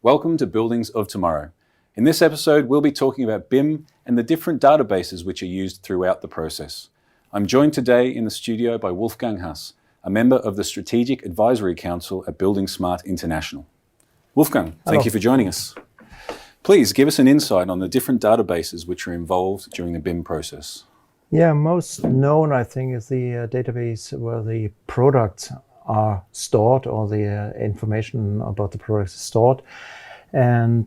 Welcome to Buildings of Tomorrow. In this episode, we'll be talking about BIM and the different databases which are used throughout the process. I'm joined today in the studio by Wolfgang Haas, a member of the Strategic Advisory Council at Building Smart International. Wolfgang, thank you for joining us. Please give us an insight on the different databases which are involved during the BIM process. Yeah, most known, I think, is the database where the products are stored, or the information about the products is stored. And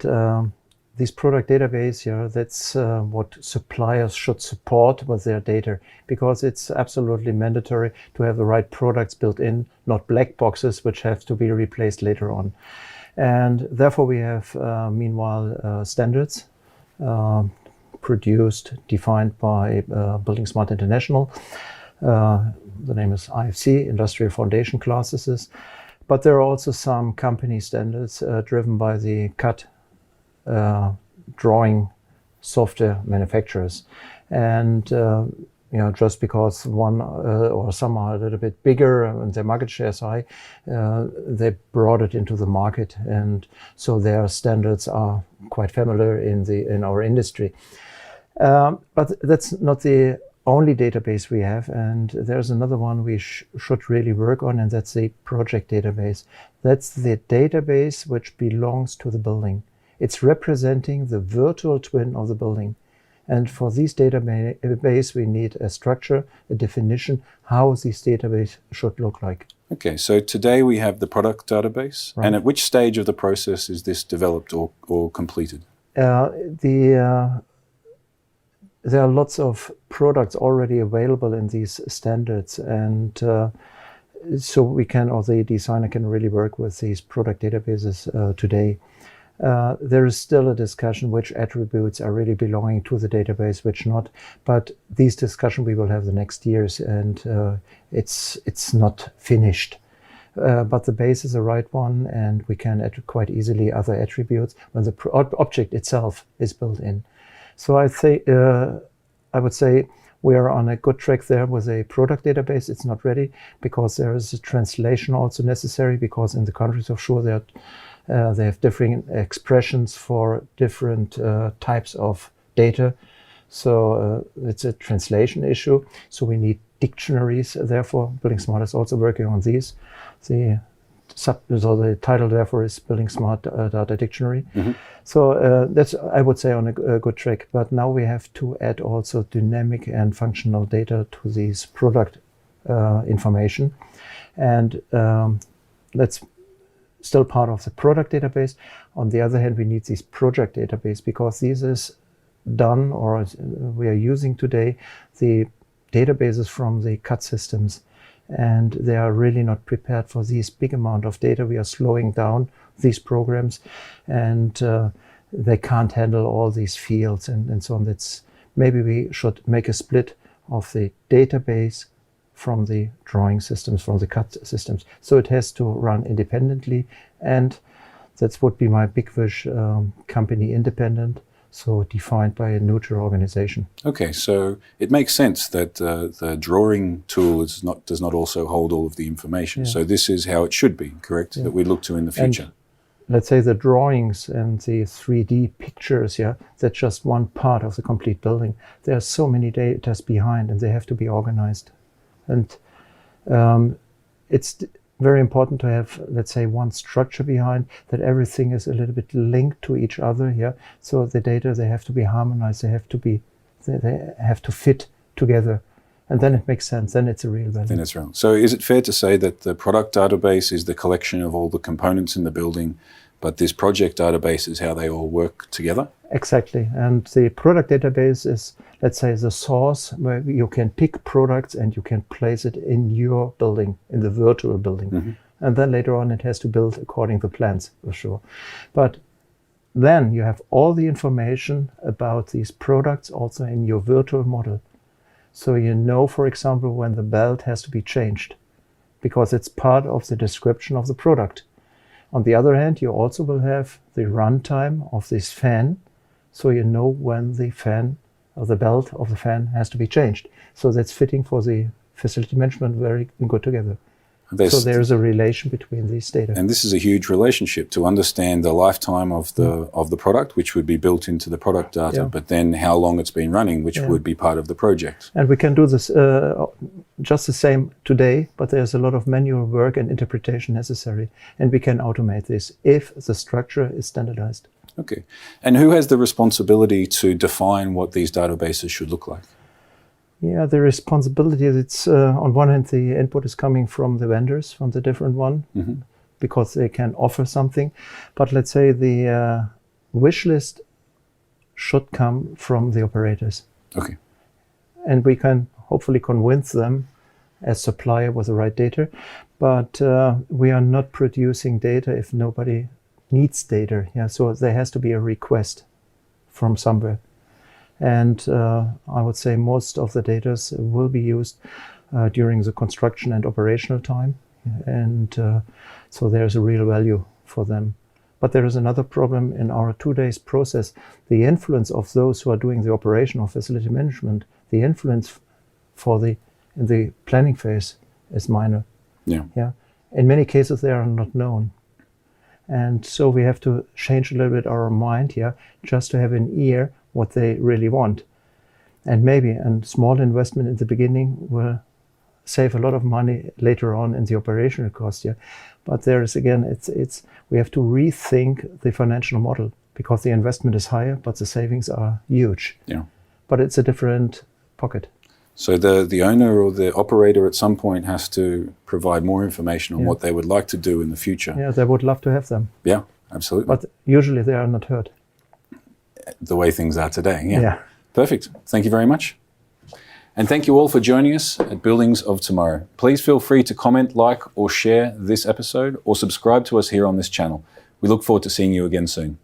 this product database, that's what suppliers should support with their data, because it's absolutely mandatory to have the right products built in, not black boxes which have to be replaced later on. And therefore we have, meanwhile, standards produced, defined by Building Smart International. The name is IFC, Industrial Foundation Classes. But there are also some company standards driven by the CAD drawing software manufacturers. And just because one or some are a little bit bigger and their market share is high, they brought it into the market, and so their standards are quite familiar in our industry. But that's not the only database we have, and there's another one we should really work on, and that's the project database. That's the database which belongs to the building. It's representing the virtual twin of the building. And for this database, we need a structure, a definition, how this database should look like. Okay, so today we have the product database. Right. And at which stage of the process is this developed or completed? There are lots of products already available in these standards, and so we can, or the designer can really work with these product databases today. There is still a discussion which attributes are really belonging to the database, which not, but these discussion we will have the next years, and it's not finished. But the base is the right one, and we can add quite easily other attributes when the object itself is built in. So I would say we are on a good track there with a product database. It's not ready because there is a translation also necessary, because in the countries offshore they have different expressions for different types of data. So it's a translation issue. So we need dictionaries. Therefore, Building Smart is also working on these. So the title therefore is Building Smart Data Dictionary. Mm-hmm. So that's, I would say, on a good track. But now we have to add also dynamic and functional data to these product information. And that's still part of the product database. On the other hand, we need this project database, because this is done, or we are using today the databases from the CAD systems. And they are really not prepared for this big amount of data. We are slowing down these programs, and they can't handle all these fields and so on. Maybe we should make a split of the database from the drawing systems, from the CAD systems. So it has to run independently, and that would be my big wish, company independent. So defined by a neutral organization. Okay, so it makes sense that the drawing tool does not also hold all of the information. Yeah. So this is how it should be, correct? Yeah. That we look to in the future. And let's say the drawings and the 3D pictures, that's just one part of the complete building. There are so many data behind, and they have to be organized. And it's very important to have, let's say, one structure behind, that everything is a little bit linked to each other. So the data, they have to be harmonized, they have to fit together, and then it makes sense. Then it's a real value. Then it's real. So is it fair to say that the product database is the collection of all the components in the building, but this project database is how they all work together? Exactly. And the product database is, let's say, the source where you can pick products and you can place it in your building, in the virtual building. Mm-hmm. And then later on it has to build according to plans, for sure. But then you have all the information about these products also in your virtual model. So you know, for example, when the belt has to be changed, because it's part of the description of the product. On the other hand, you also will have the runtime of this fan, so you know when the fan, or the belt of the fan, has to be changed. So that's fitting for the facility management very good together. So there's a relation between these data. And this is a huge relationship to understand the lifetime of the product, which would be built into the product data, but then how long it's been running, which would be part of the project. And we can do this just the same today, but there's a lot of manual work and interpretation necessary. And we can automate this if the structure is standardized. Okay. And who has the responsibility to define what these databases should look like? Yeah, the responsibility, it's on one hand, the input is coming from the vendors, from the different one, because they can offer something. But let's say the wish list should come from the operators. Okay. And we can hopefully convince them as supplier with the right data. But we are not producing data if nobody needs data. Yeah, so there has to be a request from somewhere. And I would say most of the data will be used during the construction and operational time. And so there's a real value for them. But there is another problem in our 2 days process. The influence of those who are doing the operational facility management, the influence in the planning phase is minor. Yeah. In many cases, they are not known. And so we have to change a little bit our mind here, just to have an ear what they really want. And maybe a small investment in the beginning will save a lot of money later on in the operational cost. Yeah. But there is again, we have to rethink the financial model, because the investment is higher, but the savings are huge. Yeah. But it's a different pocket. So the owner or the operator at some point has to provide more information on what they would like to do in the future. Yeah, they would love to have them. Yeah, absolutely. But usually they are not heard. The way things are today. Yeah. Perfect. Thank you very much. And thank you all for joining us at Buildings of Tomorrow. Please feel free to comment, like, or share this episode, or subscribe to us here on this channel. We look forward to seeing you again soon.